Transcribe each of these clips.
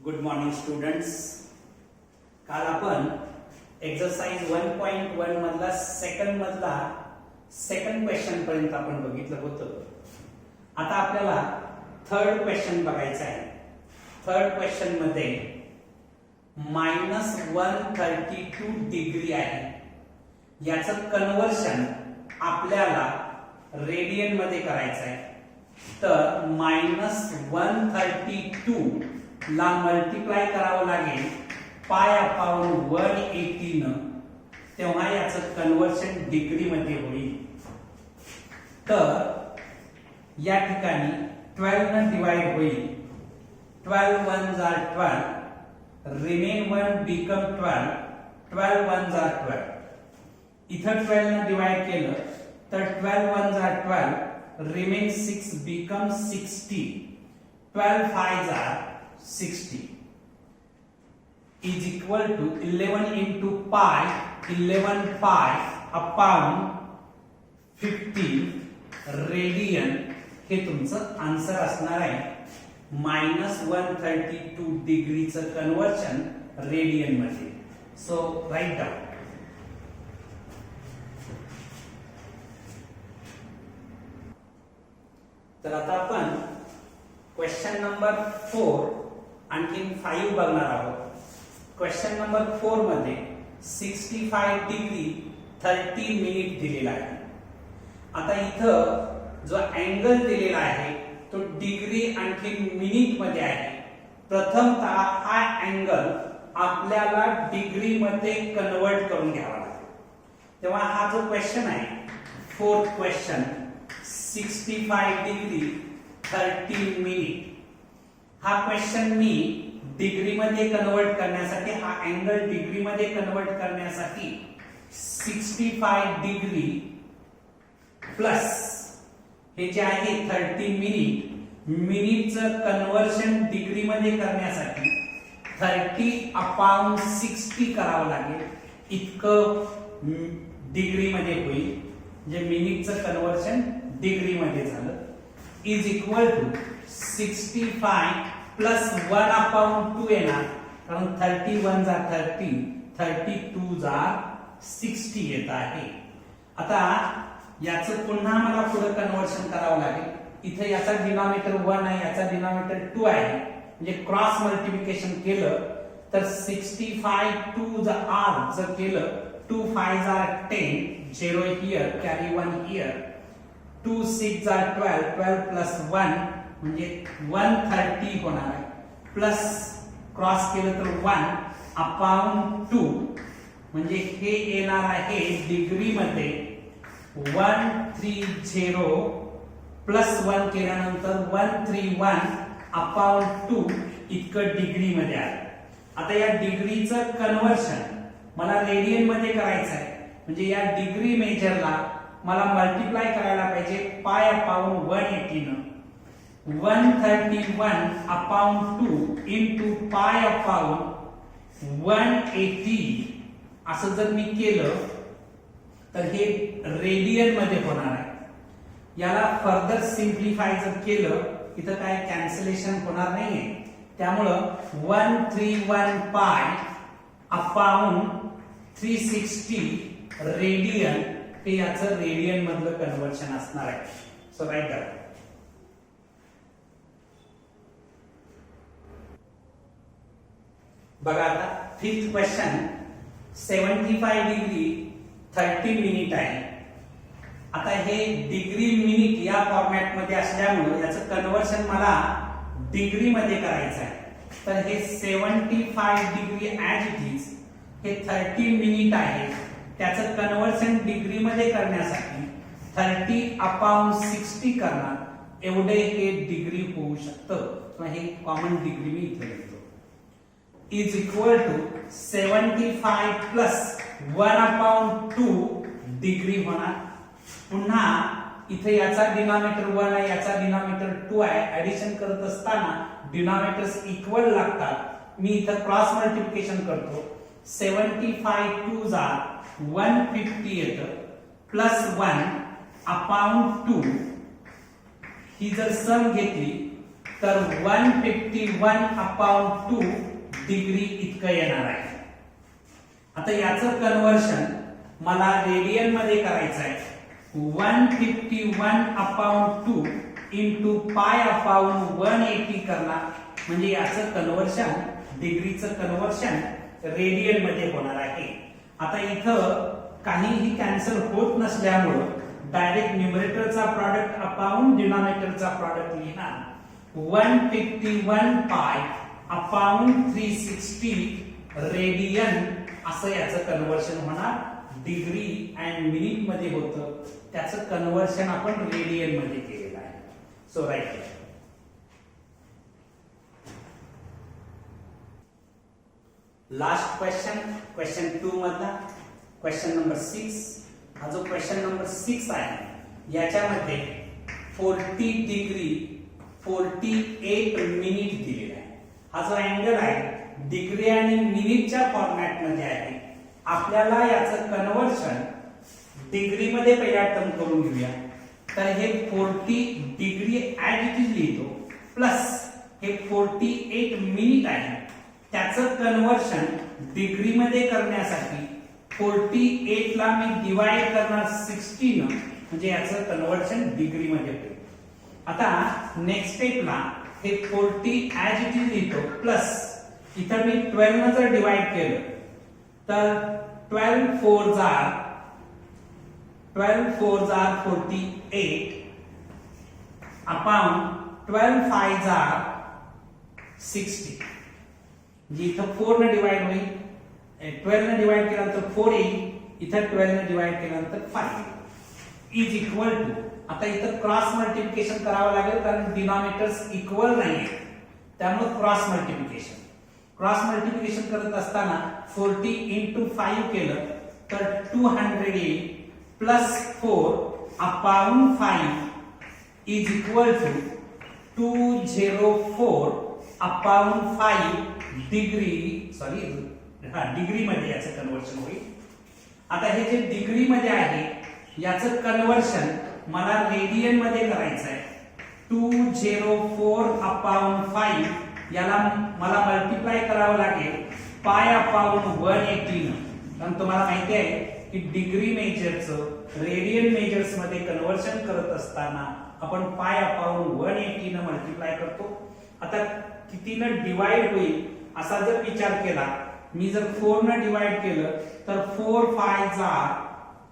Good morning students. काल आपण exercise 1.1 मधला सेकंड क्वेश्चन पर्यंत आपण बघितलं होतं. आता आपल्याला थर्ड क्वेश्चन बघायचा आहे. थर्ड क्वेश्चन मध्ये -132 डिग्री आहे. याचं कन्वर्शन आपल्याला रेडियन मध्ये करायचं आहे. तर -132 ला मल्टिप्लाय करावं लागेल पाय अपॉन 180 न, तेव्हा याचं कन्वर्शन डिग्री मध्ये होईल. तर या ठिकाणी 12 न डिवाइड होईल. 12 1s are 12, remain 1 become 12, 12 1s are 12. इथं 12 न डिवाइड केलं तर 12 1s are 12, remain 6 become 60, 12 5s are 60 is equal to 11 into pi, 11 pi upon 15 radian. हे तुमचं आन्सर असणार आहे. -132 डिग्रीचं कन्वर्शन रेडियन मध्ये. So write down. तर आता आपण क्वेश्चन नंबर 4 आणखी 5 बघणार आहोत. क्वेश्चन नंबर 4 मध्ये 65 डिग्री 30 मिनिट दिलेला आहे. आता इथं जो अँगल दिलेला आहे तो डिग्री आणखी मिनिट मध्ये आहे. प्रथमतः हा अँगल आपल्याला डिग्री मध्ये कन्वर्ट करून घ्यावा लागेल. तेव्हा हा जो क्वेश्चन आहे, फोर्थ क्वेश्चन, 65 डिग्री 30 मिनिट, हा क्वेश्चन मी डिग्री मध्ये कन्वर्ट करण्यासाठी, हा अँगल डिग्री मध्ये कन्वर्ट करण्यासाठी 65 डिग्री प्लस हे जे आहे 30 मिनिट, मिनिटचं कन्वर्शन डिग्री मध्ये करण्यासाठी 30/60 करावं लागेल. इतकं डिग्री मध्ये होईल. जे मिनिटचं कन्वर्शन डिग्री मध्ये झालं इज इक्वल टू 65 प्लस 1/2 येणार. कारण 31 जा 30, 32 जा 60 येत आहे. आता याचं पुन्हा मला पुढे कन्वर्शन करावं लागेल. इथे याचा डिनॉमिनेटर 1 आहे, याचा डिनॉमिनेटर 2 आहे. म्हणजे क्रॉस मल्टिप्लिकेशन केलं तर 65 2 जा r जर केलं 2 5s are 10, 0 here, carry 1 here, 2 6s are 12, 12 plus 1 म्हणजे 130 होणार आहे. प्लस क्रॉस केलं तर 1/2 म्हणजे हे येणार आहे डिग्री मध्ये 130 प्लस 1 केल्यानंतर 131/2 इतकं डिग्री मध्ये आहे. आता या डिग्रीचं कन्वर्शन मला रेडियन मध्ये करायचं आहे. म्हणजे या डिग्री मेजरला मला मल्टिप्लाय करायला पाहिजे पाय अपॉन 180 न. 131/2 इंटू पाय अपॉन 180 असं जर मी केलं तर हे रेडियन मध्ये होणार आहे. याला फर्दर सिंप्लिफाय जर केलं, इथं काय कॅन्सलेशन होणार नाहीये. त्यामुळं 131 पाय अपॉन 360 रेडियन हे याचं रेडियन मधलं कन्वर्शन असणार आहे. So write down. बघा आता फिफ्थ क्वेश्चन, 75 डिग्री 30 मिनिट आहे. आता हे डिग्री मिनिट या फॉर्मॅट मध्ये असल्यामुळे याचं कन्वर्शन मला डिग्री मध्ये करायचं आहे. तर हे 75 डिग्री ऍज इट इज हे 30 मिनिट आहे. त्याचं कन्वर्शन डिग्री मध्ये करण्यासाठी 30/60 करणार. एवढे हे डिग्री होऊ शकतं. किंवा हे कॉमन डिग्री मी इथे लिहितो. Is equal to 75 plus 1/2 degree होणार. पुन्हा इथे याचा डिनॉमिनेटर 1 आहे, याचा डिनॉमिनेटर 2 आहे. ऍडिशन करत असताना डिनॉमिनेटर्स इक्वल लागतात. मी इथं क्रॉस मल्टिप्लिकेशन करतो. 75 2s are 150 येतं प्लस 1/2 ही जर सम घेतली तर 151/2 डिग्री इतकं येणार आहे. आता याचं कन्वर्शन मला रेडियन मध्ये करायचं आहे. 151/2 इंटू पाय/180 करणार म्हणजे याचं कन्वर्शन, डिग्रीचं कन्वर्शन रेडियन मध्ये होणार आहे. आता इथं काहीही कॅन्सल होत नसल्यामुळं डायरेक्ट न्यूमरेटरचा प्रॉडक्ट अपॉन डिनॉमिनेटरचा प्रॉडक्ट लिहिणार. 151 पाय अपॉन 360 रेडियन असं याचं कन्वर्शन होणार. डिग्री अँड मिनिट मध्ये होतं, त्याचं कन्वर्शन आपण रेडियन मध्ये केलेलं आहे. So right. लास्ट क्वेश्चन 2 मधला क्वेश्चन नंबर 6. हा जो क्वेश्चन नंबर 6 आहे याच्यामध्ये 40 डिग्री 48 मिनिट दिलेला आहे. हा जो अँगल आहे डिग्री आणि मिनिटच्या फॉर्मॅट मध्ये आहे. आपल्याला याचं कन्वर्शन डिग्री मध्ये पहिला टर्म करून घेऊया. तर हे 40 डिग्री ऍज इट इज लिहितो प्लस हे 48 मिनिट आहे, त्याचं कन्वर्शन डिग्री मध्ये करण्यासाठी 48 ला मी डिवाइड करणार 16 म्हणजे याचं कन्वर्शन डिग्री मध्ये होईल. आता नेक्स्ट स्टेपला हे 40 ऍज इट इज लिहितो प्लस इथं मी 12 ने जर डिवाइड केलं तर 12 4 जार 48 अपॉन 12 5 जार 60. इथं 4 ने डिवाइड होईल, 12 ने डिवाइड केल्यानंतर 4 येईल, इथं 12 ने डिवाइड केल्यानंतर 5 इज इक्वल टू. आता इथं क्रॉस मल्टिप्लिकेशन करावं लागेल कारण डिनॉमिनेटर्स इक्वल नाहीये, त्यामुळे क्रॉस मल्टिप्लिकेशन करत असताना 40 इंटू 5 केलं तर 200 येईल plus 4 upon 5 is equal to 204 upon 5 degree degree मध्ये याचं कन्वर्शन होईल. आता हे जे डिग्री मध्ये आहे याचं कन्वर्शन मला रेडियन मध्ये करायचं आहे. 204 अपॉन 5 याला मला मल्टिप्लाय करावं लागेल पाय/180 न. कारण तुम्हाला माहिती आहे की डिग्री मेजरचं रेडियन मेजर्स मध्ये कन्वर्शन करत असताना आपण पाय/180 न मल्टिप्लाय करतो. आता कितीनं डिवाइड होईल असा जर विचार केला, मी जर 4 न डिवाइड केलं तर 4 5 जार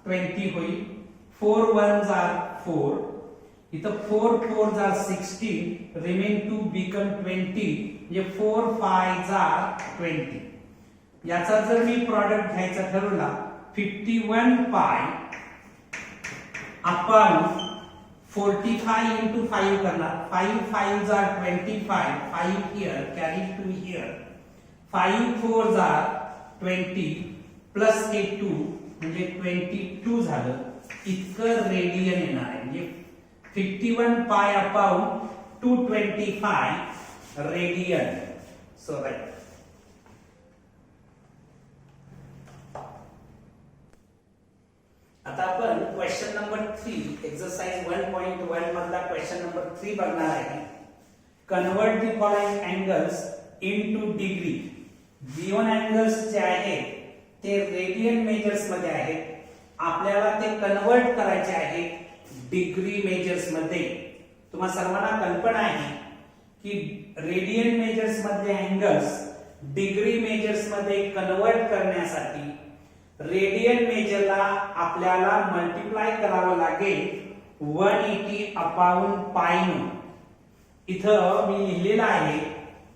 20 होईल, 4 1 जार 4, इथं 4 4 जार 16, रिमेन 2 बिकम 20 म्हणजे 4 5 जार 20. याचा जर मी प्रॉडक्ट घ्यायचा ठरवला 51 पाय अपॉन 45 इंटू 5 करणार. 5 5 जार 25, 5 here carry 2 here, 5 4 jar 20 plus हे 2 म्हणजे 22 झालं. इतकं रेडियन येणार आहे. म्हणजे 51 pi upon 225 radian. So right. आता आपण क्वेश्चन नंबर 3 एक्सरसाइज 1.1 मधला क्वेश्चन नंबर 3 बघणार आहे. Convert the following angles into degree. Given angles जे आहेत ते रेडियन मेजर्स मध्ये आहेत, आपल्याला ते कन्वर्ट करायचे आहे डिग्री मेजर्स मध्ये. तुम्हा सर्वांना कल्पना आहे की रेडियन मेजर्स मधले अँगल्स डिग्री मेजर्स मध्ये कन्वर्ट करण्यासाठी रेडियन मेजरला आपल्याला मल्टिप्लाय करावं लागेल 180 अपॉन पाय न. इथं मी लिहिलेलं आहे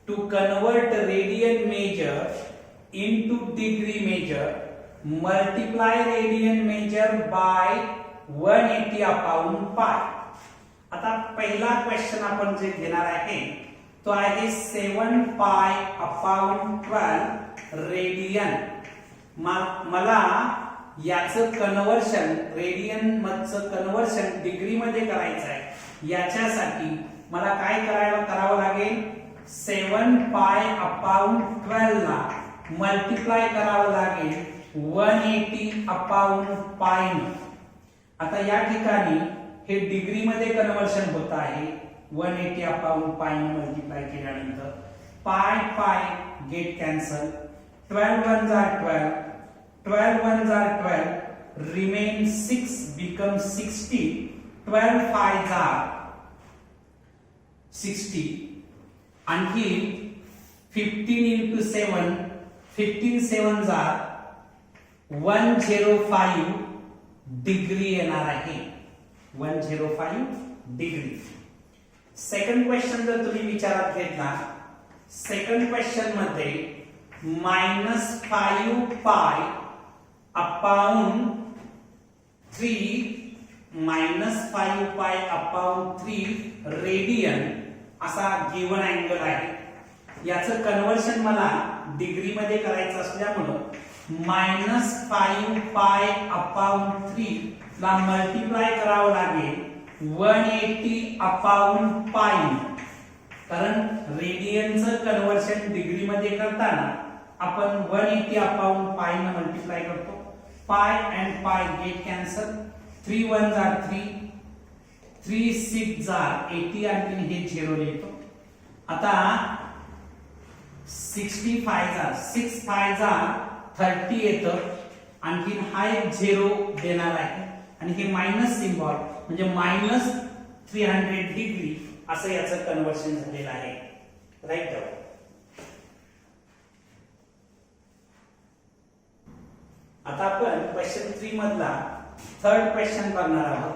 to convert radian measure into degree measure multiply radian measure by 180 upon pi. आता पहिला क्वेश्चन आपण जे घेणार आहे तो आहे 7 पाय अपॉन 12 रेडियन. मला याचं कन्वर्शन रेडियन मधचं कन्वर्शन डिग्री मध्ये करायचं आहे. याच्यासाठी मला काय करावं लागेल 7 पाय अपॉन 12 ला मल्टिप्लाय करावं लागेल 180 अपॉन पाय न. आता या ठिकाणी हे डिग्री मध्ये कन्वर्शन होत आहे, 180 अपॉन पाय ने मल्टिप्लाय केल्यानंतर पाय पाय गेट कॅन्सल, 12 1 जार 12, 12 1 जार 12, रिमेन 6 बिकम 60, 12 5 जार 60, आणखी 15 into 7, 15 7 जार 105 डिग्री येणार आहे, 105 डिग्री. सेकंड क्वेश्चन जर तुम्ही विचारात घेतला, सेकंड क्वेश्चन मध्ये -5 pi upon 3 -5 pi upon 3 radian असा गिवन अँगल आहे. याचं कन्वर्शन मला डिग्री मध्ये करायचं असल्यामुळे -5 पाय अपॉन 3 ला मल्टिप्लाय करावं लागेल 180 अपॉन पाय, कारण रेडियनचं कन्वर्शन डिग्री मध्ये करताना आपण 180 अपॉन पाय ने मल्टिप्लाय करतो. पाय अँड पाय गेट कॅन्सल, 3 1 जार 3, 3 6 जार 80 आणि हे 0 लिहितो. आता 65 जार 6 5 जार 30 येतं, आणखी हा एक 0 देणार आहे आणि हे मायनस सिम्बॉल म्हणजे -300 डिग्री असं याचं कन्वर्शन झालेलं आहे. Write down. आता आपण क्वेश्चन 3 मधला थर्ड क्वेश्चन बघणार आहोत.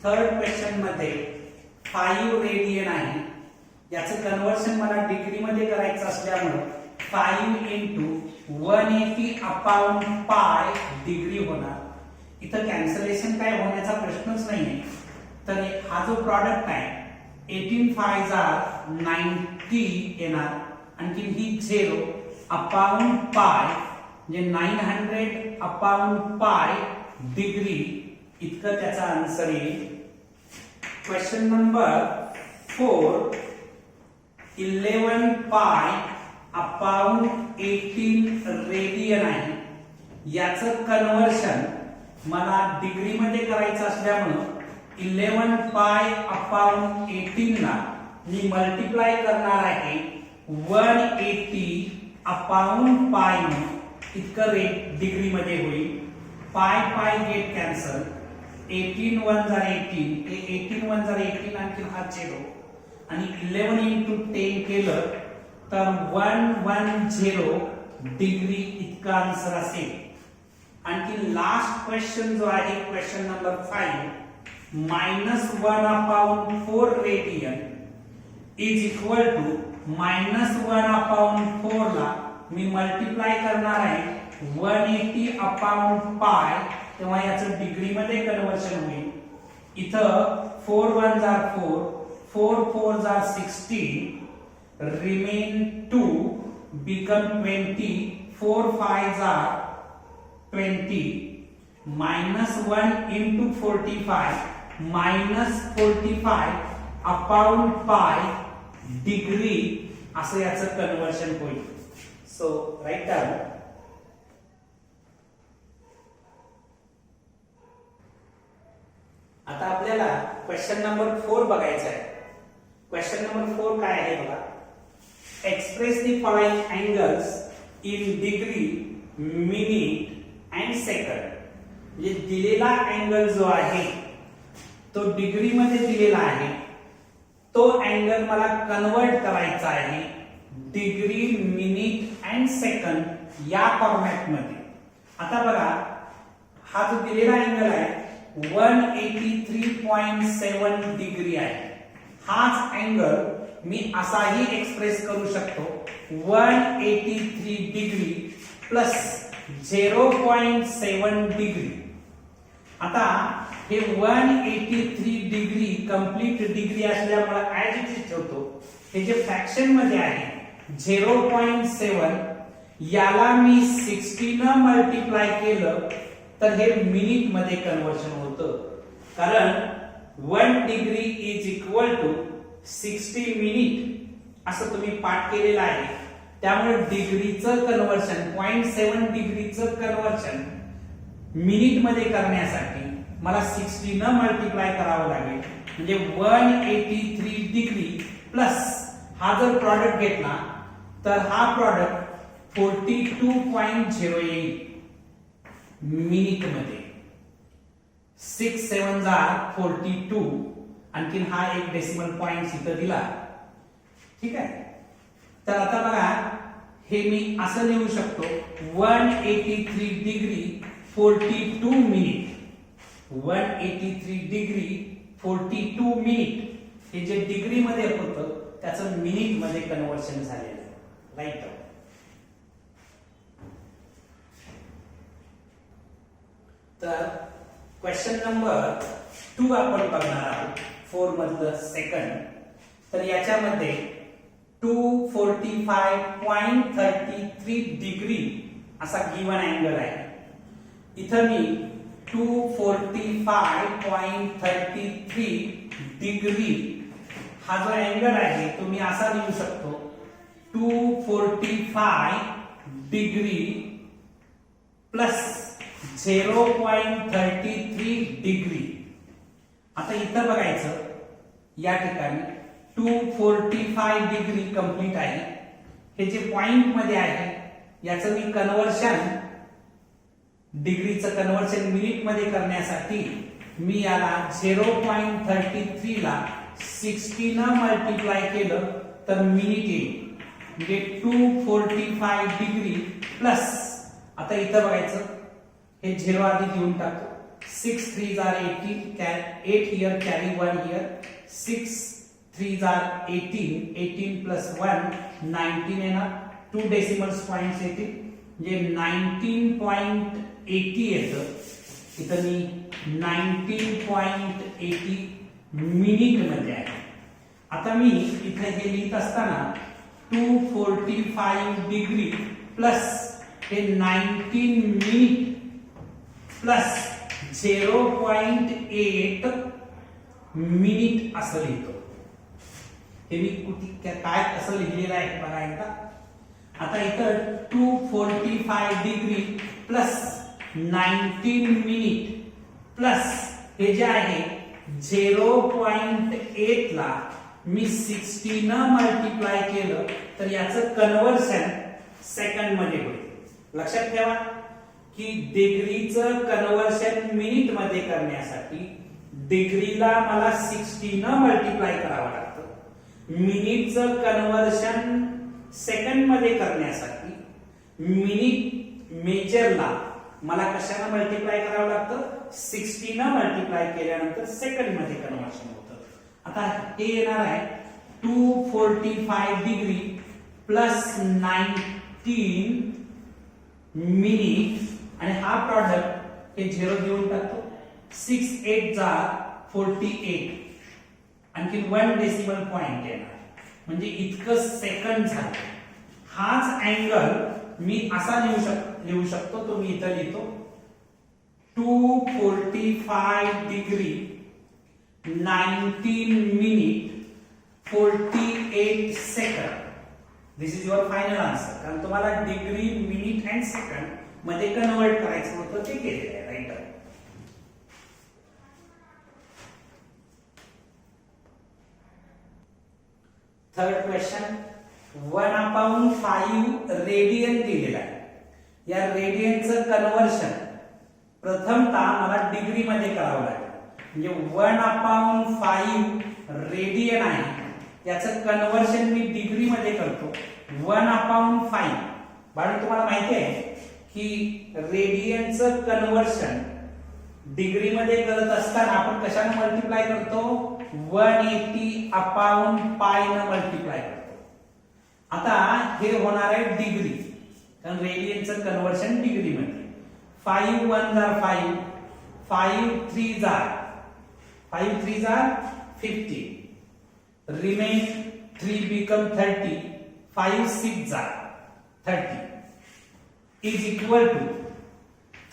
थर्ड क्वेश्चन मध्ये 5 रेडियन आहे. याचं कन्वर्शन मला डिग्री मध्ये करायचं असल्यामुळे 5 into 180 अपॉन पाय डिग्री होणार. इथं कॅन्सलेशन काय होण्याचा प्रश्नच नाहीये. तर हा जो प्रॉडक्ट आहे 18 5 जार 90 येणार, आणखी ही 0 अपॉन पाय म्हणजे 900 अपॉन पाय डिग्री इतकं त्याचा आन्सर येईल. Question number 4 11 pi upon 18 radian आहे. याचं कन्वर्शन मला डिग्री मध्ये करायचं असल्यामुळे 11 पाय अपॉन 18 ला मी मल्टिप्लाय करणार आहे 180 अपॉन पाय ने, इतकं रेट डिग्री मध्ये होईल. पाय पाय गेट कॅन्सल, 18 1 जार 18, हे 18 1 जार 18 आणखी हा 0 आणि 11 into 10 केलं तर 110 डिग्री इतका आन्सर असेल. आणखी लास्ट क्वेश्चन जो आहे question number 5 -1 upon 4 radian is equal to -1 upon 4 ला मी मल्टिप्लाय करणार आहे 180 अपॉन पाय, तेव्हा याचं डिग्री मध्ये कन्वर्शन होईल. इथं 4 1 जार 4, 4 4 जार 16, रिमेन 2 बिकम 20, 4 5 जार 20, -1 into 45 -45 अपॉन पाय डिग्री असं याचं कन्वर्शन होईल. So write down. आता आपल्याला क्वेश्चन नंबर 4 बघायचा आहे. क्वेश्चन नंबर 4 काय आहे बघा. Express the following angles in degree, minute and second. म्हणजे दिलेला अँगल जो आहे तो डिग्री मध्ये दिलेला आहे, तो अँगल मला कन्वर्ट करायचा आहे डिग्री, मिनिट अँड सेकंड या फॉर्मॅट मध्ये. आता बघा हा जो दिलेला अँगल आहे 183.7 डिग्री आहे. हाच अँगल मी असाही एक्सप्रेस करू शकतो 183 डिग्री प्लस 0.7 डिग्री. आता हे 183 डिग्री कंप्लीट डिग्री असल्यामुळे ऍज इट इज ठेवतो. हे जे फ्रॅक्शन मध्ये आहे 0.7 याला मी 60 न मल्टिप्लाय केलं तर हे मिनिट मध्ये कन्वर्शन होतं, कारण 1 degree is equal to 60 minute असं तुम्ही पाठ केलेलं आहे. त्यामुळे डिग्रीचं कन्वर्शन 0.7 डिग्रीचं कन्वर्शन मिनिट मध्ये करण्यासाठी मला 60 न मल्टिप्लाय करावं लागेल. म्हणजे 183 डिग्री प्लस हा जर प्रॉडक्ट घेतला तर हा प्रॉडक्ट 42.0 येईल मिनिट मध्ये. 6 7 42 आणखीन हा एक डेसिमल पॉइंट इथं दिला. ठीक आहे. तर आता बघा हे मी असं लिहू शकतो 183 डिग्री 42 मिनिट. 183 डिग्री 42 मिनिट हे जे डिग्री मध्ये होतं त्याचं मिनिट मध्ये कन्वर्शन झालेलं आहे. राईट. तर क्वेश्चन नंबर 2 आपण बघणार आहोत 4 मधलं सेकंड. तर याच्यामध्ये 245.33 डिग्री असा गिवन अँगल आहे. इथं मी 245.33 डिग्री हा जो अँगल आहे तो मी असा लिहू शकतो 245 डिग्री प्लस 0.33 डिग्री. आता इथं बघायचं या ठिकाणी 245 डिग्री कंप्लीट आहे. हे जे पॉइंट मध्ये आहे याचं मी कन्वर्शन डिग्रीचं कन्वर्शन मिनिट मध्ये करण्यासाठी मी याला 0.33 ला 60 न मल्टिप्लाय केलं तर मिनिट येईल. म्हणजे 245 डिग्री प्लस आता इथं बघायचं हे 0 आधी घेऊन टाकतो. 6 3 18 8 here carry 1 here 6 3 18 18 plus 1 19 येणार. 2 डेसिमल्स पॉइंट्स येतील म्हणजे 19.80 येतं. इथं मी 19.80 मिनिट मध्ये आहे. आता मी इथे हे लिहित असताना 245 डिग्री प्लस हे 19 मिनिट प्लस 0.8 मिनिट असं लिहितो. हे मी काय असं लिहिलेलं आहे बघा एकदा. आता इथं 245 डिग्री प्लस 19 मिनिट प्लस हे जे आहे 0.8 ला मी 60 न मल्टिप्लाय केलं तर याचं कन्वर्शन सेकंड मध्ये होईल. लक्षात ठेवा की डिग्रीचं कन्वर्शन मिनिट मध्ये करण्यासाठी डिग्रीला मला 60 न मल्टिप्लाय करावं लागतं. मिनिटचं कन्वर्शन सेकंड मध्ये करण्यासाठी मिनिट मेजरला मला कशाने मल्टिप्लाय करावं लागतं 60 न मल्टिप्लाय केल्यानंतर सेकंड मध्ये कन्वर्शन होतं. आता हे येणार आहे 245 डिग्री प्लस 19 मिनिट आणि हा प्रॉडक्ट हे 0 देऊन टाकतो. 6 8 48 आणखी 1 डेसिमल पॉइंट येणार म्हणजे इतकं सेकंड झालं. हाच अँगल मी असा लिहू शकतो तो मी इथं लिहितो 245 degree 19 minute 48 second. This is your final answer. कारण तुम्हाला डिग्री मिनिट अँड सेकंड मध्ये कन्वर्ट करायचं होतं ते केलेलं आहे. राईट. थर्ड क्वेश्चन 1/5 रेडियन दिलेला आहे. या रेडियनचं कन्वर्शन प्रथमतः मला डिग्री मध्ये करावं लागेल. म्हणजे 1/5 रेडियन आहे याचं कन्वर्शन मी डिग्री मध्ये करतो. 1/5 बाळा तुम्हाला माहिती आहे की रेडियनचं कन्वर्शन डिग्री मध्ये करत असताना आपण कशाने मल्टिप्लाय करतो 180/π न मल्टिप्लाय करतो. आता हे होणार आहे डिग्री कारण रेडियनचं कन्वर्शन डिग्री मध्ये. 5 1 5 5 3 5 3 50 remain 3 become 30 5 6 30 is equal to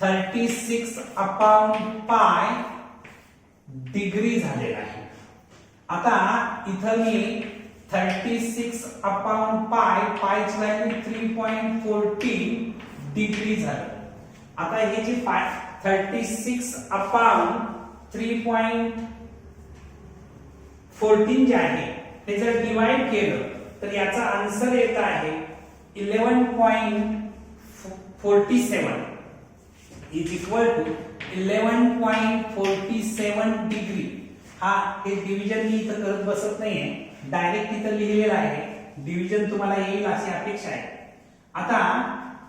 36/π degree झालेला आहे. आता इथं मी 36/π पायची व्हॅल्यू 3.14 डिग्री झालं. आता हे जे 36/3.14 14 जे आहे ते जर डिवाइड केलं तर याचा आन्सर येत आहे 11.47 इज इक्वल टू 11.47 डिग्री. हा हे डिव्हिजन मी इथं करत बसत नाहीये, डायरेक्ट इथं लिहिलेलं आहे. डिव्हिजन तुम्हाला येईल अशी अपेक्षा आहे. आता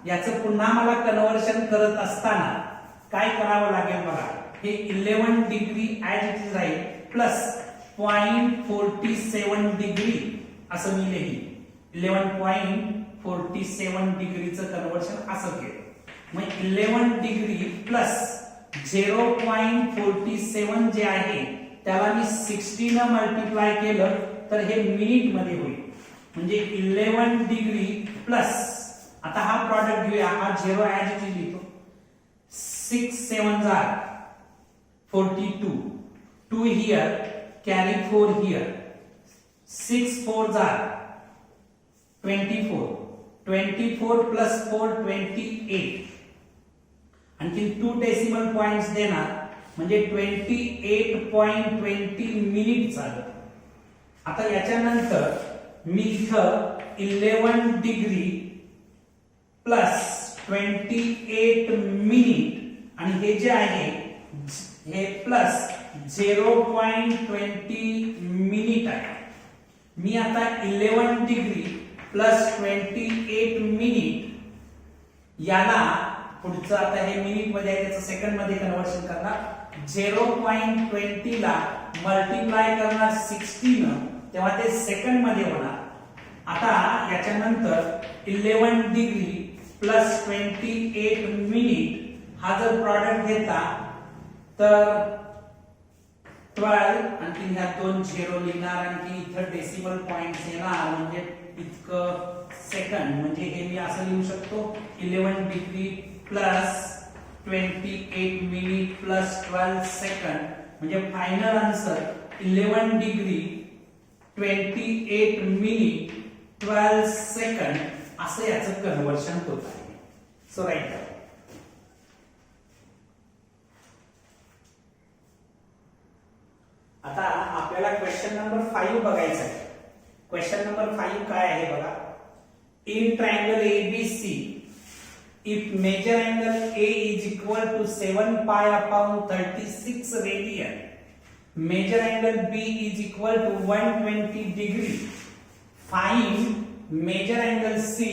याचं पुन्हा मला कन्व्हर्शन करत असताना काय करावं लागेल बघा. हे 11 डिग्री ऍज इट इज राहील प्लस 0.47 डिग्री असं मी लिहिलं. 11.47 डिग्रीचं कन्व्हर्शन असं केलं. मग 11 डिग्री प्लस 0.47 जे आहे त्याला मी 60 न मल्टिप्लाय केलं तर हे मिनिट मध्ये होईल. म्हणजे 11 डिग्री प्लस, आता हा प्रॉडक्ट घेऊया, हा 0 ऍज इट इज लिहितो. 6 7 are 42, 2 here, carry 4 here, 6 4s are 24, 24 plus 4 28. आणखी 2 डेसिमल पॉइंट्स देणार म्हणजे 28.20 मिनिट झालं. आता याच्यानंतर मी इथं 11 डिग्री प्लस 28 मिनिट आणि हे जे आहे हे प्लस 0.20 मिनिट आहे. मी आता 11 डिग्री प्लस 28 मिनिट याला पुढचं आता हे मिनिट मध्ये आहे त्याचं सेकंड मध्ये कन्व्हर्शन करणार. 0.20 ला मल्टिप्लाय करणार 60 न तेव्हा ते सेकंड मध्ये होणार. आता याच्यानंतर 11 डिग्री प्लस 28 मिनिट हा जर प्रॉडक्ट घेतला तर 12 आणखी ह्या 2 झिरो लिहिणार आणखी इथं डेसिमल पॉइंट्स येणार म्हणजे इतकं सेकंड. म्हणजे हे मी असं लिहू शकतो 11 degree plus 28 minute plus 12 second म्हणजे final answer 11 degree 28 minute 12 second असं याचं कन्व्हर्शन होत आहे. So right. आता आपल्याला क्वेश्चन नंबर 5 बघायचा आहे. क्वेश्चन नंबर 5 काय आहे बघा. In triangle ABC if major angle A is equal to 7 pi upon 36 radian, major angle B is equal to 120 degree, find major angle C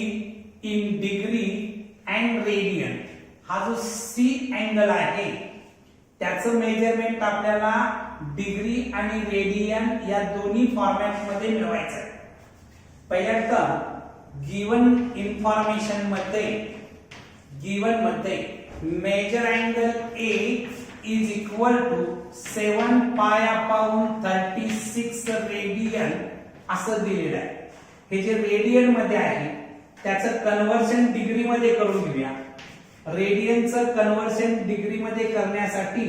in degree and radian. हा जो C angle आहे त्याचं measurement आपल्याला degree आणि radian या दोन्ही format मध्ये मिळवायचं आहे. पहिल्यांदा गिवन इन्फॉर्मेशन मध्ये measure angle A is equal to 7 pi upon 36 radian असं दिलेलं आहे. हे जे रेडियन मध्ये आहे त्याचं कन्व्हर्शन डिग्री मध्ये करून घेऊया. रेडियनचं कन्व्हर्शन डिग्री मध्ये करण्यासाठी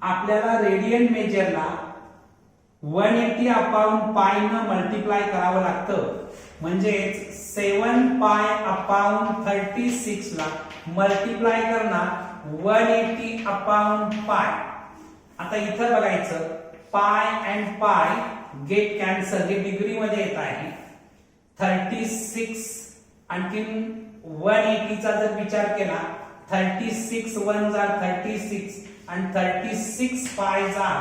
आपल्याला रेडियन मेजरला 180 अपॉन पाय न मल्टिप्लाय करावं लागतं. म्हणजे 7 पाय अपॉन 36 ला मल्टिप्लाय करणार 180 अपॉन पाय. आता इथं बघायचं पाय अँड पाय गेट कॅन्सल, हे डिग्री मध्ये येत आहे. 36 आणखी 180 चा जर विचार केला 36 1 जार 36 आणि 36 पाय जार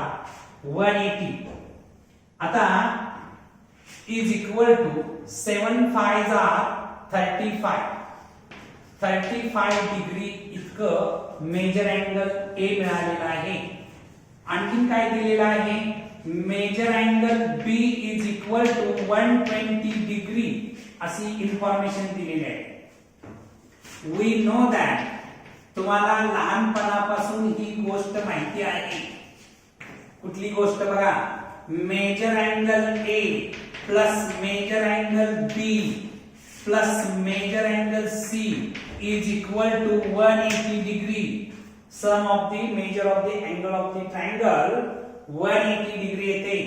180. आता इज इक्वल टू 7 5 जार 35 डिग्री इतकं मेजर अँगल ए मिळालेला आहे. आणखीन काय दिलेलं आहे. Measure angle B is equal to 120 degree अशी इन्फॉर्मेशन दिलेली आहे. वी नो दॅट, तुम्हाला लहानपणापासून ही गोष्ट माहिती आहे. कुठली गोष्ट बघा. Measure angle A plus measure angle B plus measure angle C is equal to 180 degree. Sum of the measure of the angle of the triangle 180 degree येते.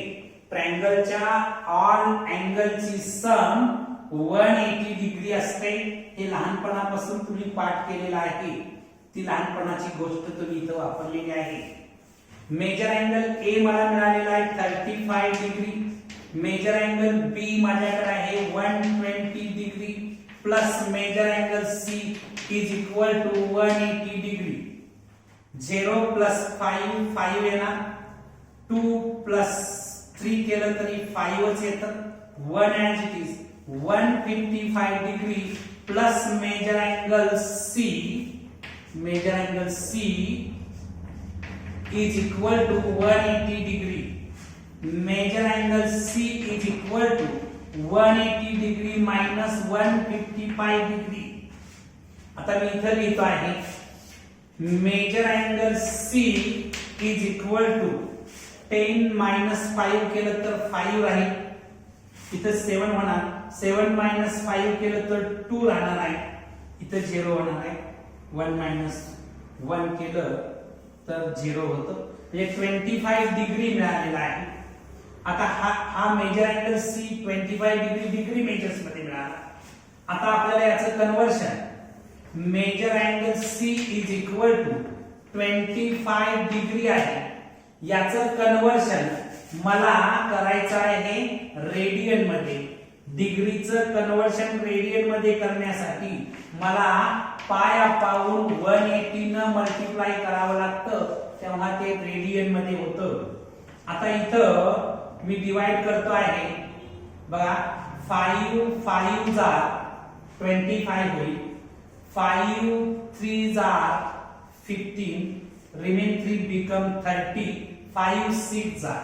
ट्रायंगलच्या ऑल अँगलची सम 180 डिग्री असते. हे लहानपणापासून तुम्ही पाठ केलेला आहे. ती लहानपणाची गोष्ट तुम्ही इथं वापरलेली आहे. मेजर अँगल ए मला मिळालेला आहे 35 डिग्री मेजर अँगल बी माझ्याकडे आहे 120 degree plus measure angle C is equal to 180 degree. 0 plus 5 5 येणार, 2 प्लस 3 केलं तरी 5च येतं. 1 as it is 155 degree plus measure angle C is equal to 180 degree. Measure angle C is equal to 180 degree minus 155 degree. आता मी इथं लिहितो आहे measure angle C is equal to 10 minus 5 केलं तर 5 राहील. इथं 7 होणार, 7 minus 5 केलं तर 2 राहणार आहे. इथं 0 होणार आहे. 1 minus 1 केलं तर 0 होतं. म्हणजे 25 डिग्री मिळालेला आहे. आता हा measure angle C 25 degree measures मध्ये मिळाला. आता आपल्याला याचं conversion measure angle C is equal to 25 degree आहे. याचं कन्वर्शन मला करायचं आहे रेडियन मध्ये. डिग्रीचं कन्वर्शन रेडियन मध्ये करण्यासाठी मला पाय अपाऊन 180 न मल्टिप्लाय करावं लागतं, तेव्हा ते रेडियन मध्ये होतं. आता इथं मी डिवाइड करतो आहे बघा. 5 जा 25 होईल. 5 3 जा 15, रिमेन 3 बिकम 30. 5 6 जा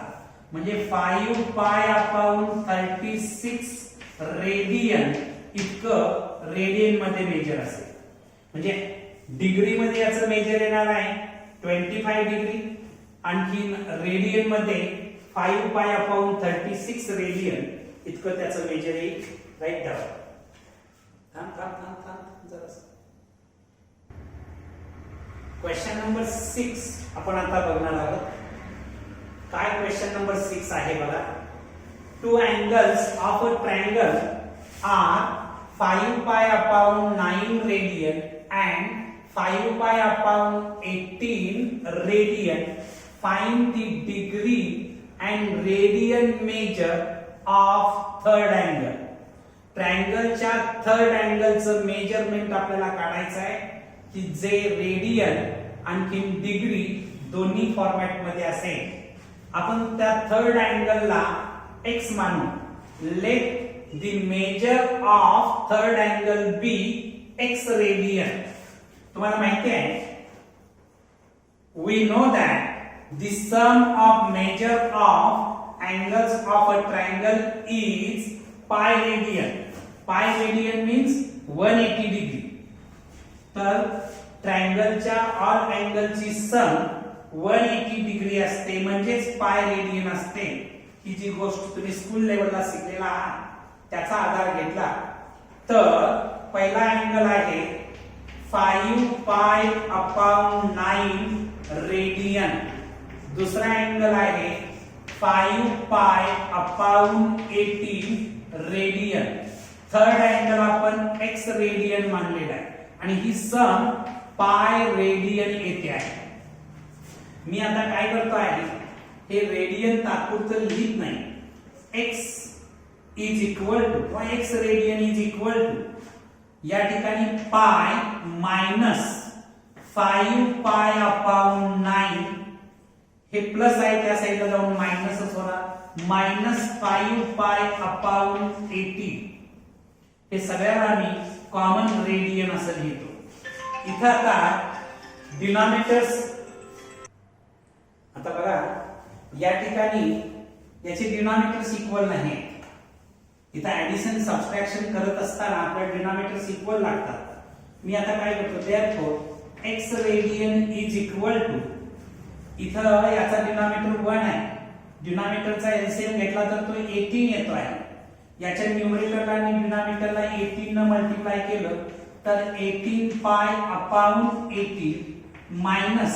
म्हणजे 5 पाय अपाऊन 36 रेडियन इतकं रेडियन मध्ये मेजर असेल. म्हणजे डिग्री मध्ये याचं मेजर येणार आहे 25 डिग्री. आणखी रेडियन मध्ये 5 पाय अपाऊन 36 रेडियन इतकं त्याचं मेजर येईल. Right down. क्वेश्चन नंबर 6 आपण आता बघणार आहोत. काय क्वेश्चन नंबर 6 आहे बघा. Two angles of a triangle are 5 pi upon 9 radian and 5 pi upon 18 radian. Find the degree and radian measure of third angle. ट्रायंगलच्या थर्ड अँगलचं मेजरमेंट आपल्याला काढायचं आहे की जे रेडियन आणखी डिग्री दोन्ही फॉर्मॅट मध्ये असेल. आपण त्या थर्ड अँगलला x मानू. Let the measure of third angle be x radian. तुम्हाला माहिती आहे we know that the sum of measure of angles of a triangle is pi radian. Pi radian means 180 degree. तर ट्रायंगलच्या ऑल अँगलची सम 180 degree असते म्हणजेच pi radian असते. ही जी गोष्ट तुम्ही स्कूल लेवलला शिकलेला आहात त्याचा आधार घेतला तर पहिला अँगल आहे 5 पाय अपॉन 9 रेडियन. दुसरा अँगल आहे 5 pi upon 18 radian. Third angle आपण x रेडियन मानलेला आहे आणि ही सम पाय रेडियन येते आहे. मी आता काय करतो आहे हे रेडियन तात्पुरतं लिहित नाही. x इज इक्वल टू किंवा x radian is equal to या ठिकाणी पाय मायनस 5 पाय अपॉन 9 हे प्लस आहे त्या साईडला जाऊन मायनसच होणार. मायनस 5 पाय अपॉन 18 हे सगळ्याला मी कॉमन रेडियन असं लिहितो. इथं आता डिनॉमिनेटर्स आता बघा या ठिकाणी याचे डिनॉमिनेटर्स इक्वल नाही. इथं ऍडिशन सबट्रॅक्शन करत असताना आपल्याला डिनॉमिनेटर्स इक्वल लागतात. मी आता काय करतो therefore x radian is equal to इथं याचा डिनॉमिनेटर 1 आहे. डिनॉमिनेटरचा एलसीएम घेतला तर तो 18 येतो आहे. याच्या न्यूमरेटरला आणि डिनॉमिनेटरला 18 न मल्टिप्लाय केलं तर 18 पाय अपॉन 18 मायनस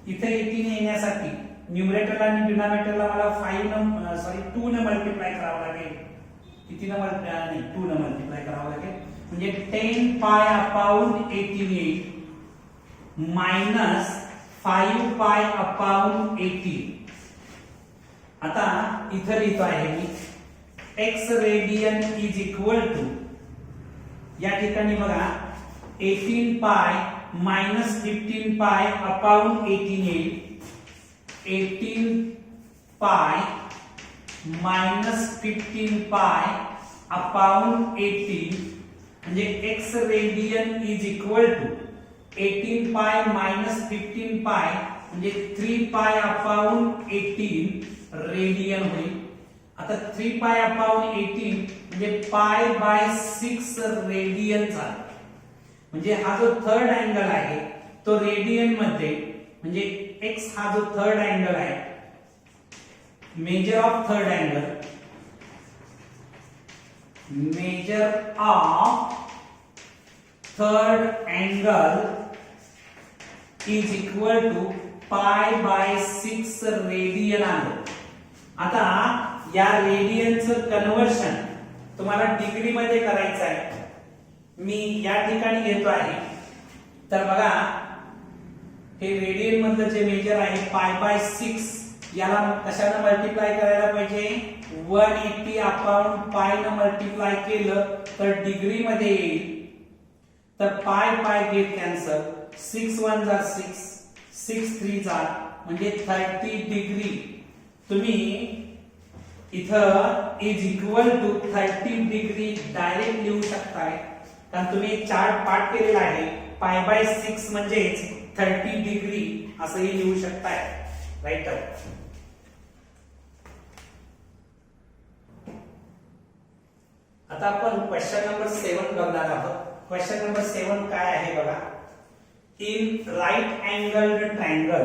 इथे 18 येण्यासाठी न्यूमरेटरला आणि डिनॉमिनेटरला मला 2 न मल्टिप्लाय करावं लागेल. किती न नाही 2 न मल्टिप्लाय करावं लागेल म्हणजे 10 पाय अपॉन 18 येईल मायनस 5 पाय अपॉन 18. आता इथं लिहितो आहे मी x radian is equal to, या ठिकाणी बघा 18 पाय मायनस 15 पाय अपॉन 18 येईल. 18 पाय मायनस 15 पाय अपॉन 18 म्हणजे x radian is equal to 18 pi minus 15 पाय म्हणजे 3 पाय अपॉन 18 रेडियन होईल. आता 3 पाय अपॉन 18 म्हणजे पाय बाय 6 रेडियन झाला. म्हणजे हा जो थर्ड अँगल आहे तो रेडियन मध्ये, म्हणजे x हा जो थर्ड अँगल आहे, measure of third angle, measure of third angle is equal to pi by 6 radian आलं. आता या रेडियनचं कन्वर्शन तुम्हाला डिग्री मध्ये करायचं आहे. मी या ठिकाणी घेतो आहे. तर बघा हे रेडियन मधलं जे मेजर आहे पाय बाय 6, याला कशाने मल्टिप्लाय करायला पाहिजे, 180 अपॉन पाय ने मल्टिप्लाय केलं तर डिग्री मध्ये येईल. तर पाय पाय गेट कॅन्सल, 6 1 जा 6, 6 3 जा म्हणजे 30 डिग्री. तुम्ही इथं is equal to 30 degree direct लिहू शकताय, कारण तुम्ही एक चार्ट पाठ केलेला आहे. पाय बाय 6 म्हणजेच 30 डिग्री असंही लिहू शकताय. राईट. आता आपण क्वेश्चन नंबर 7 बघणार आहोत. क्वेश्चन नंबर 7 काय आहे बघा. In right angled triangle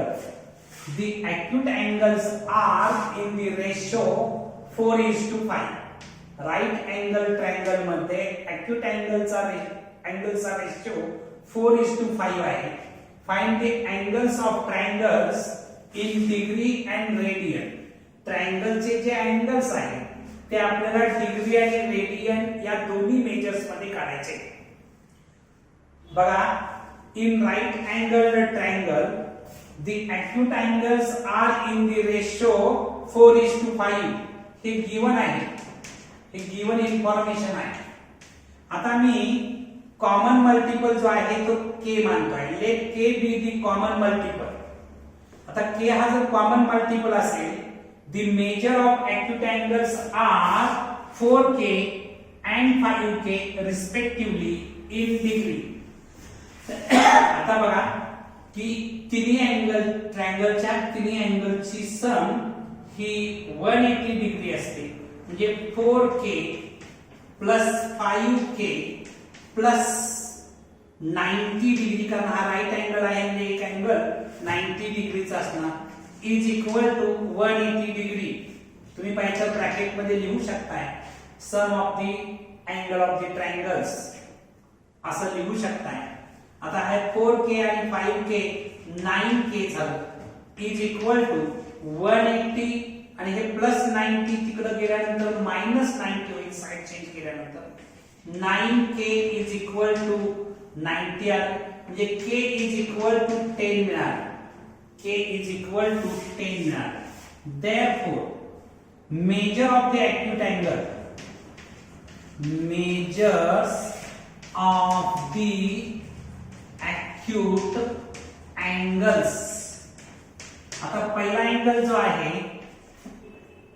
the acute angles are in the ratio 4:5. Right angle triangle मध्ये acute angle चा रेशियो 4:5 आहे. Find the angles of triangles in degree and radian. ट्रायंगलचे जे एंगल्स आहेत ते आपल्याला डिग्री आणि रेडियन या दोन्ही मेजर्स मध्ये काढायचे. बघा, in right angled triangle the acute angles are in the ratio 4:5. हे गिवन आहे, हे गिवन इन्फॉर्मेशन आहे. आता मी कॉमन मल्टिपल जो आहे तो k मानतोय. Let k be the common multiple. आता k हा जर कॉमन मल्टिपल असेल, the measure of acute angles are 4k and 5k respectively in degree. आता बघा की तिन्ही अँगल ट्रायंगलच्या तिन्ही अँगलची सम ही 180 डिग्री असते. म्हणजे 4k plus 5k plus 90 degree, कारण हा राईट अँगल आहे म्हणजे एक अँगल 90 डिग्रीचा असणार, इज इक्वल टू 180 डिग्री. तुम्ही पाहिजे ब्रॅकेट मध्ये लिहू शकताय sum of the angle of the triangles असं लिहू शकताय. आता आहे 4k आणि 5k 9k झालं, इज इक्वल टू 180 आणि हे प्लस 90 तिकडे गेल्यानंतर मायनस 90 होईल. साइड चेंज केल्यानंतर 9k इज इक्वल टू 90 आलं, म्हणजे k इज इक्वल टू 10 मिळालं. k इज इक्वल टू 10 मिळालं. Therefore measure of the acute angle, measures of the acute angles. आता पहिला अँगल जो आहे,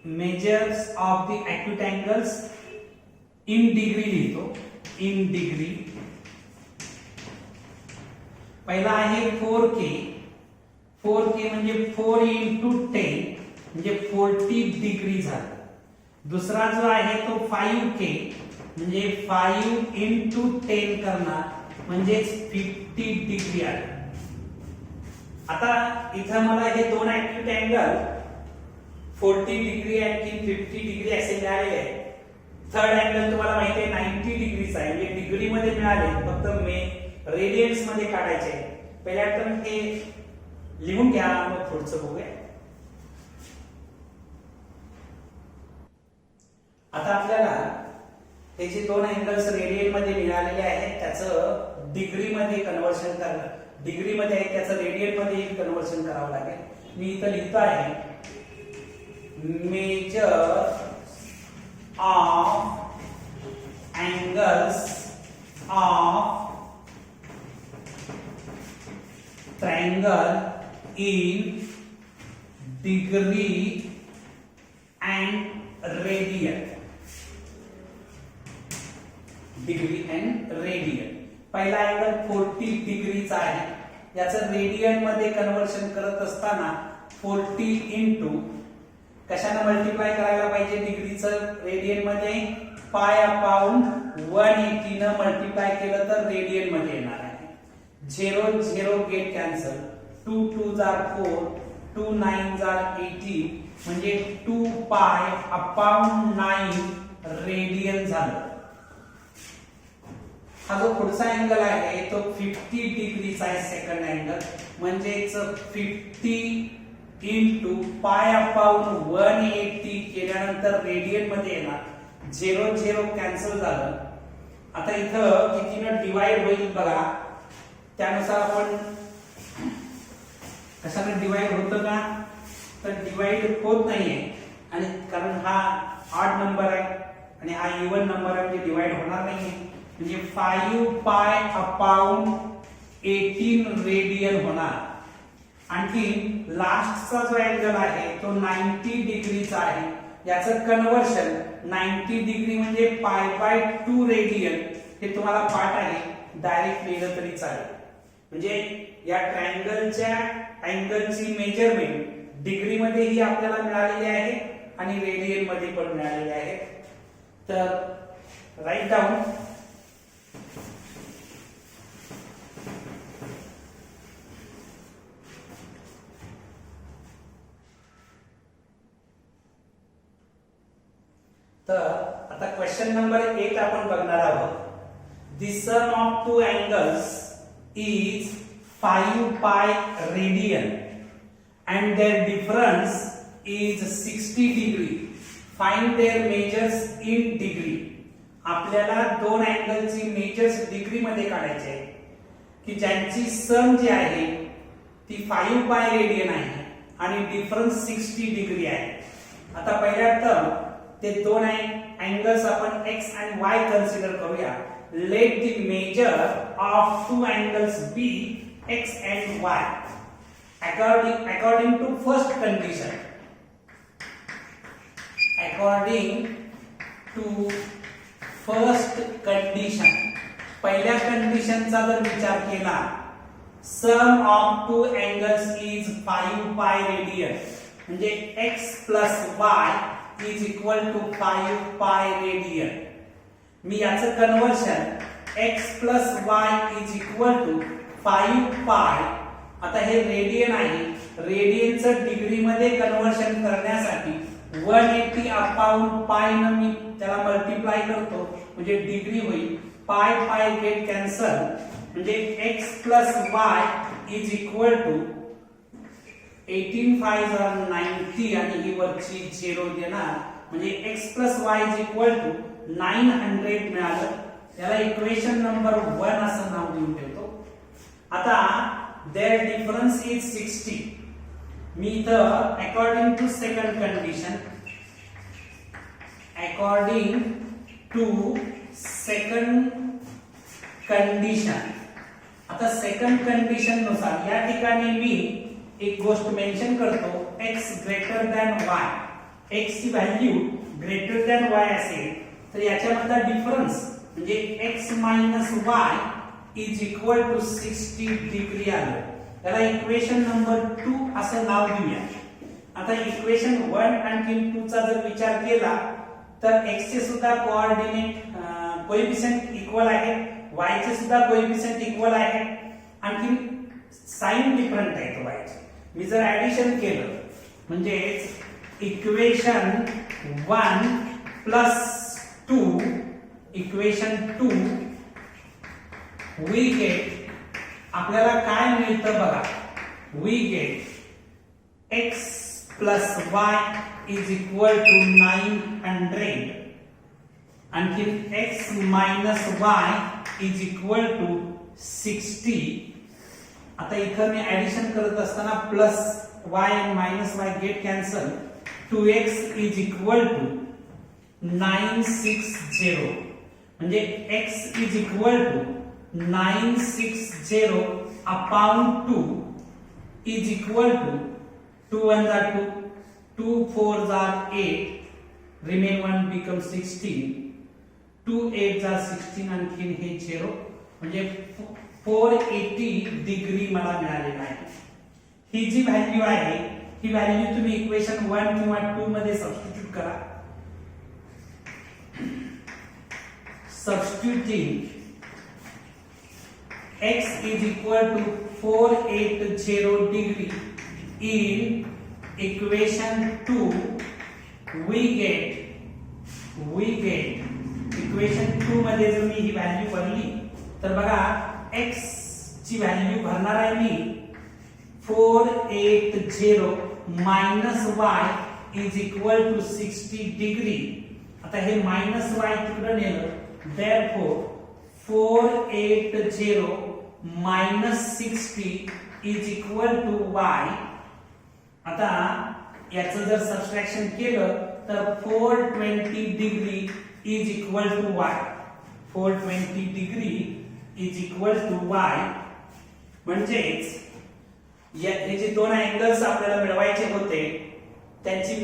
measures of the acute angles in degree लिहितो. In degree पहिला आहे 4k. 4k म्हणजे 4 into 10 म्हणजे 40 डिग्री झालं. दुसरा जो आहे तो 5k म्हणजे 5 into 10 करणार म्हणजे 50 डिग्री आले. आता इथं मला हे दोन ऍक्यूट अँगल 40 डिग्री आणि 50 डिग्री असे मिळालेले आहे. थर्ड अँगल तुम्हाला माहिती आहे 90 डिग्रीचा आहे, म्हणजे डिग्री मध्ये मिळाले, फक्त रेडियन्स मध्ये काढायचे. पहिल्या तर हे लिहून घ्या, मग पुढचं बघूया. आता आपल्याला हे जे दोन अँगल्स रेडियन मध्ये मिळालेले आहेत त्याचं डिग्री मध्ये कन्वर्शन करणं, डिग्री मध्ये आहे त्याचं रेडियन मध्ये कन्वर्शन करावं लागेल. मी इथं लिहितो आहे measure of angles of triangle in degree and radian. Degree and radian. पहिला अँगल 40 डिग्रीचा आहे. याचं रेडियन मध्ये कन्वर्शन करत असताना 40 इंटू कशाने मल्टिप्लाय करायला पाहिजे डिग्रीचं रेडियन मध्ये पाय अपॉन 180 न मल्टिप्लाय केलं तर रेडियन मध्ये येणार आहे. 0 0 गेट कॅन्सल. 2 2 जार 4 2 9 जार 80 म्हणजे 2 पाय अपॉन 9 रेडियन झालं. हा जो पुढचा अँगल आहे तो 50 डिग्रीचा आहे. सेकंड अँगल म्हणजेच 50 इंटू पाय अपॉन 180 केल्यानंतर रेडियन मध्ये येणार. 0 0 कॅन्सल झालं. आता इथं कितीनं डिवाइड होईल बघा. त्यानुसार आपण कशाने डिवाइड होतं का तर डिवाइड होत नाहीये. आणि कारण हा ऑड नंबर आहे आणि हा इवन नंबर आहे म्हणजे डिवाइड होणार नाहीये. म्हणजे 5 पाय अपॉन 18 रेडियन होणार. आणखी लास्टचा जो अँगल आहे तो 90 डिग्रीचा आहे. याचं कन्वर्शन 90 डिग्री म्हणजे पाय बाय 2 रेडियन. हे तुम्हाला पाठ आहे, डायरेक्ट लिहिलं तरी चालेल. म्हणजे या ट्रायंगलच्या अँगलची मेजरमेंट डिग्री मध्येही आपल्याला मिळालेली आहे आणि रेडियन मध्ये पण मिळालेली आहे. तर राईट डाऊन. तर आता क्वेश्चन नंबर 8 आपण बघणार आहोत. The sum of two angles is 5 pi radian and their difference is 60 degree. Find their measures in degree. आपल्याला दोन अँगलची मेजर्स डिग्री मध्ये काढायचे आहे की ज्यांची सम जी आहे ती 5 पाय रेडियन आहे आणि डिफरन्स 60 डिग्री आहे. आता पहिल्या टर्म ते दोन अँगल्स आपण x and y कन्सिडर करूया. Let the measure of two angles be x and y according to first condition. According to first condition. पहिल्या कंडिशनचा जर विचार केला sum of two angles is 5 pi radian म्हणजे x plus y is equal to 5 pi radian. मी याचं conversion x plus y is equal to 5 pi. आता हे radian आहे. रेडियनचं degree मध्ये कन्वर्शन करण्यासाठी 180 अपॉन पाय न मी त्याला मल्टिप्लाय करतो म्हणजे डिग्री होईल. पाय पाय गेट कॅन्सल म्हणजे x plus y is equal to 18 5 90 आणि ही वरची 0 देणार म्हणजे x plus y is equal to 900 मिळालं. त्याला इक्वेशन नंबर 1 असं नाव देऊन ठेवतो. आता their difference is 60. मी इथं according to second condition आता सेकंड कंडिशन नुसार या ठिकाणी मी एक गोष्ट मेंशन करतो. x greater than y. x ची व्हॅल्यू ग्रेटर दॅन y असेल तर याच्यामधला डिफरन्स म्हणजे x minus y is equal to 60 degree आलं. त्याला इक्वेशन नंबर 2 असं नाव देऊया. आता इक्वेशन 1 आणि 2 चा जर विचार केला तर x चे सुद्धा कोऑर्डिनेट कोएफिशिएंट इक्वल आहे, y चे सुद्धा कोएफिशिएंट इक्वल आहे, आणखी साइन डिफरंट आहे तो y चे. मी जर ऍडिशन केलं म्हणजे equation 1 plus 2 equation 2 we get आपल्याला काय मिळतं बघा. We get x plus y is equal to 900 आणखी x minus y is equal to 60. आता इथं मी ऍडिशन करत असताना प्लस y आणि minus y get cancel. 2x is equal to 960 म्हणजे x is equal to 960 upon 2 is equal to 2 1 are 2, 2 4 are 8, remain 1 becomes 16, 2 8 are 16 आणखीन हे 0 म्हणजे 480 डिग्री मला मिळालेला आहे. ही जी व्हॅल्यू आहे ही व्हॅल्यू तुम्ही इक्वेशन 1 किंवा 2 मध्ये सबस्टिट्यूट करा. Substituting x is equal to 480 degree in equation 2 we get equation 2 मध्ये जर मी ही व्हॅल्यू भरली तर बघा x ची व्हॅल्यू भरणार आहे मी 480 minus y is equal to 60 degree. आता हे मायनस y तिकडे नेलं, therefore 480 minus 60 is equal to y. आता याचं जर सबट्रॅक्शन केलं तर 420 degree is equal to y. 420 degree is equal to y म्हणजेच हे जे दोन अँगल्स आपल्याला मिळवायचे होते त्यांची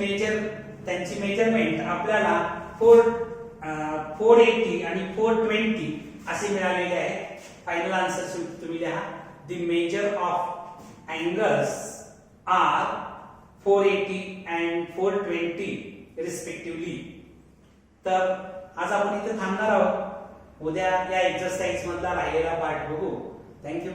मेजरमेंट आपल्याला 480 आणि 420 असे मिळालेले आहे. फायनल आन्सर तुम्ही लिहा. The measure of angles are 480 and 420 respectively. तर आज आपण इथे थांबणार आहोत. उद्या या एक्सरसाइज मधला राहिलेला पार्ट बघू. थँक्यू.